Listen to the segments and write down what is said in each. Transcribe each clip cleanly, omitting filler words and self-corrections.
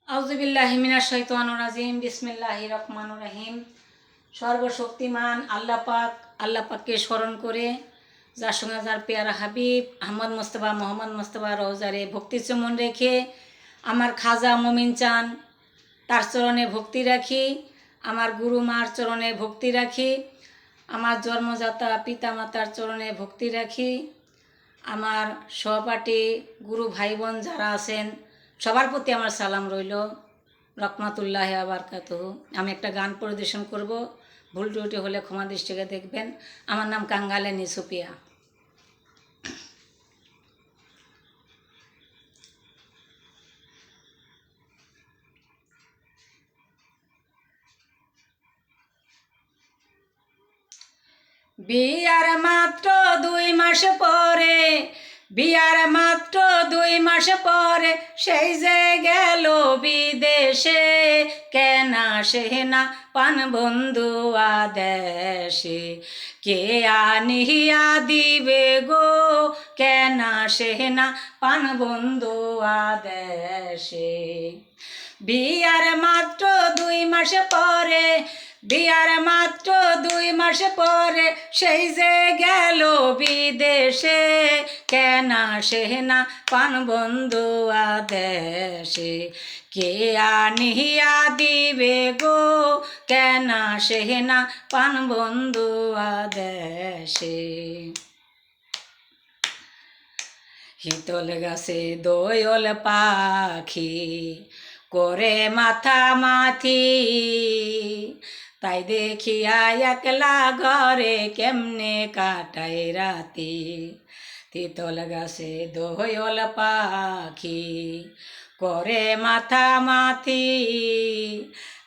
আউযুবিল্লাহি মিনাশ শাইতানির রাজিম বিসমিল্লাহির রহমানির রহিম। সর্বশক্তিমান আল্লাহ পাককে স্মরণ করে যার সঙ্গে যার পেয়ারা হাবিব মোহাম্মদ মোস্তফা রওজারে ভক্তি চুমন রেখে আমার খাজা মমিন চান তার চরণে ভক্তি রাখি, আমার গুরু মার চরণে ভক্তি রাখি, আমার জন্মদাতা পিতামাতার চরণে ভক্তি রাখি, আমার সহপাঠী গুরু ভাই বোন যারা আছেন সবার প্রতি আমার সালাম রইল। রহমাতুল্লাহি ওয়া বারাকাতুহু। আমি একটা গান পরিবেশন করব, ভুল ত্রুটি হলে ক্ষমা দৃষ্টিতে দেখবেন। আমার নাম কাঙ্গালেনী সুপিয়া। বিয়ার মাত্র 2 মাস পরে, বিয়ার মাত্র 2 মাস পরে সেই যে গেল বিদেশে, কেন আসে না পান বন্ধু আদেশে, কে আনিয়া দিবে গো, কেন আসে না পান বন্ধু আদেশে। বিয়ার মাত্র 2 মাস পরে, বিয়ার মাত্র 2 মাস পরে সেই যে গেল বিদেশে, কেন আসে না পান বন্ধু আদেশে, কে আনিয়া দিবে গো, কেন আসে না পান বন্ধু আদেশে। হিতল গাছে দোয়ল পাখি করে মাথা মাথি, তাই দেখিয়া একলা ঘরে কেমনে কাটাই রাতি। তিতল গাছে দোয়ল পাখি করে মাথা মাথি,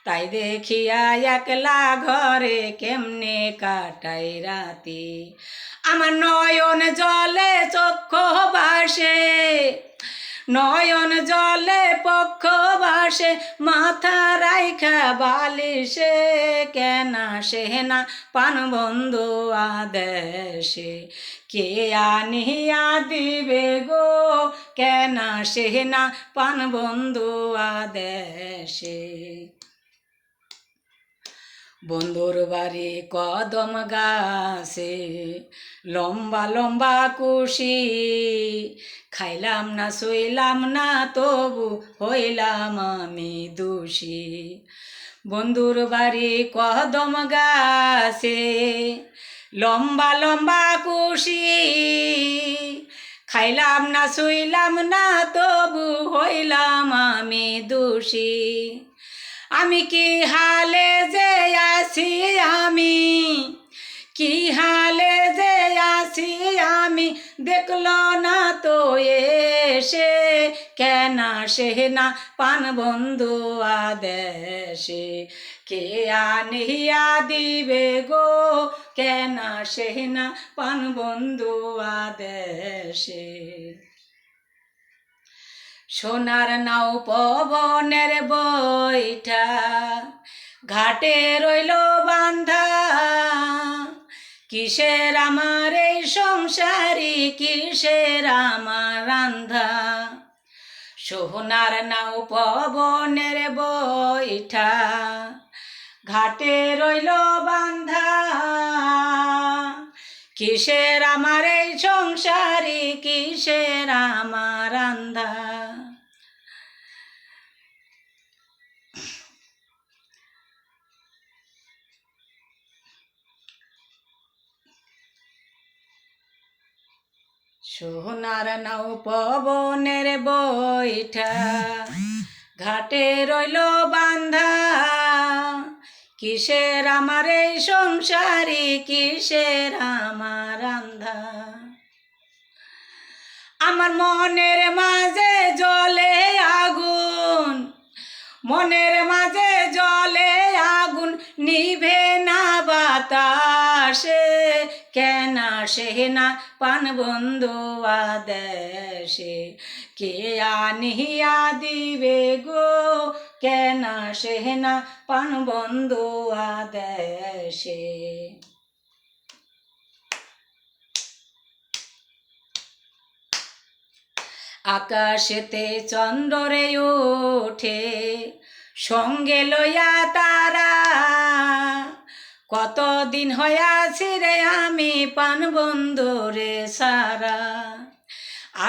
তাই দেখিয়া একলা ঘরে কেমনে কাটাই রাতি। আমার নয়ন জলে চক্ষু বাসে, নয়ন জলে পক্ষ বাসে, মাথা রাইখা বালিশে, কেন আসে না পান বন্ধু আদেশে, কে আনিয়া দিবে গো, কেন আসে না পান বন্ধু আদেশে। বন্ধুর বাড়ি কদম গাছে লম্বা লম্বা কুশি, খাইলাম না শুইলাম না তবু হইলাম আমি দোষী। বন্ধুর বাড়ি কদম গাছে লম্বা লম্বা কুশি, খাইলাম না শুইলাম না তবু হইলাম আমি দোষী। আমি কি হালে যে আছি, আমি কি হালে যে আছি আমি, দেখলো না তো এসে, কেন আসে না পান বন্ধু আদেশে, কে আনিয়া দিবে গো, কেন আসে না পান বন্ধু আদেশে। সোনার নাও পবনের বৈঠা ঘাটে রইল বান্ধা, কিসের আমার এই সংসারী, কিসের আমার রান্ধা। সোনার নাও পবনের বৈঠা ঘাটে রইল বান্ধা, কিসের আমার এই সংসারী, কিসের আমার রান্ধা। সোনার নাও পবনের বৈঠা ঘাটে রইল বান্ধা, কিসের আমার এই সংসারী, কিসের আমার রান্ধা। আমার মনের মাঝে জ্বলে আগুন, মনের মাঝে জ্বলে আগুন, নিভে না বাতাসে, কেন আসে না পান বন্ধু আদেশে, কে আনিয়া দিবে গো, কেন আসে না পান বন্ধু আদেশে। আকাশেতে চন্দ্রে ওঠে সঙ্গে লইয়া তারা, কতদিন হইয়াছি রে আমি পান বন্ধুরে সারা।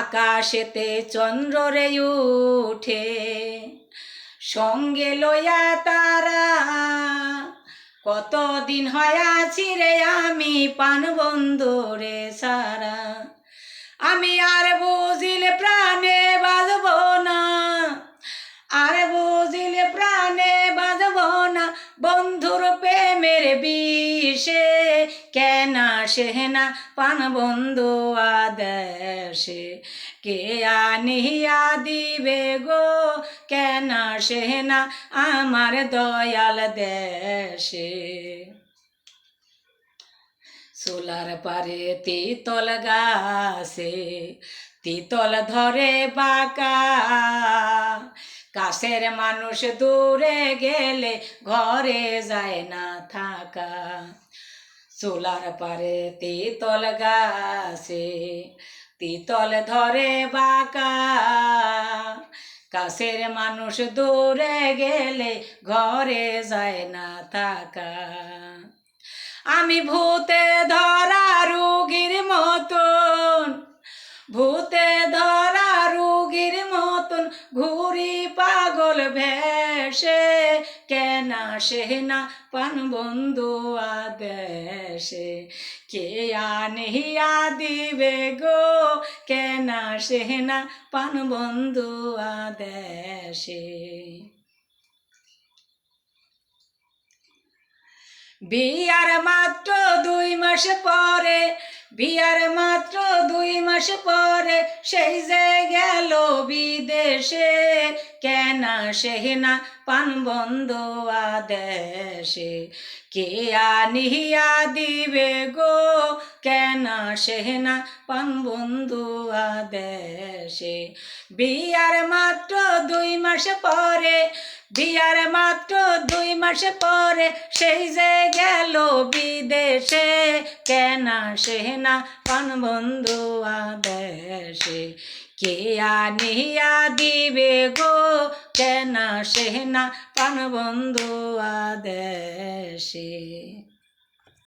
আকাশেতে চন্দ্রে ওঠে সঙ্গে লইয়া তারা, কতদিন হইয়াছি রে আমি পান বন্ধুরে সারা। আমি আর বুঝিলে প্রাণে বাজব না, আর বুঝিলে প্রাণে বাজব না, বন্ধুর প্রেমের বিষে কেন সেনা পান বন্ধু আদেশে। কে আনিয়া দিবে গো কেন সেনা আমার দয়াল দেশে। চুলার পারে তিতল গাছে তিতল ধরে বাঁকা, কাছের মানুষ দূরে গেলে ঘরে যায় না থাকা। চুলার পারে তিতল গাছে তিতল ধরে বাঁকা, কাছের মানুষ দূরে গেলে ঘরে যায় না থাকা। আমি ভূতে ধরা রোগীর মতন, ভূতে ধরা রোগীর মতন ঘুরি পাগল ভেসে, কেন সেনা পান বন্ধু আদেশে। কে আনিয়া দিবে গো কেন সেনা পান বন্ধু আদেশে। বিয়ার মাত্র 2 মাস পরে, বিয়ার মাত্র 2 মাস পরে সেই যে গেল বিদেশে, কেন সেনা পান বন্ধু আদেশে। কে আনিয়া দিবে গো কেন সেনা পান বন্ধু আদেশে। বিয়ার মাত্র 2 মাস পরে, বিয়ার মাত্র 2 মাস পরে সেই যে গেল বিদেশে, কেন সেনা পান বন্ধু আদেশে। কে আনিয়া দিবে গো কেন সেনা পান বন্ধু আদেশে।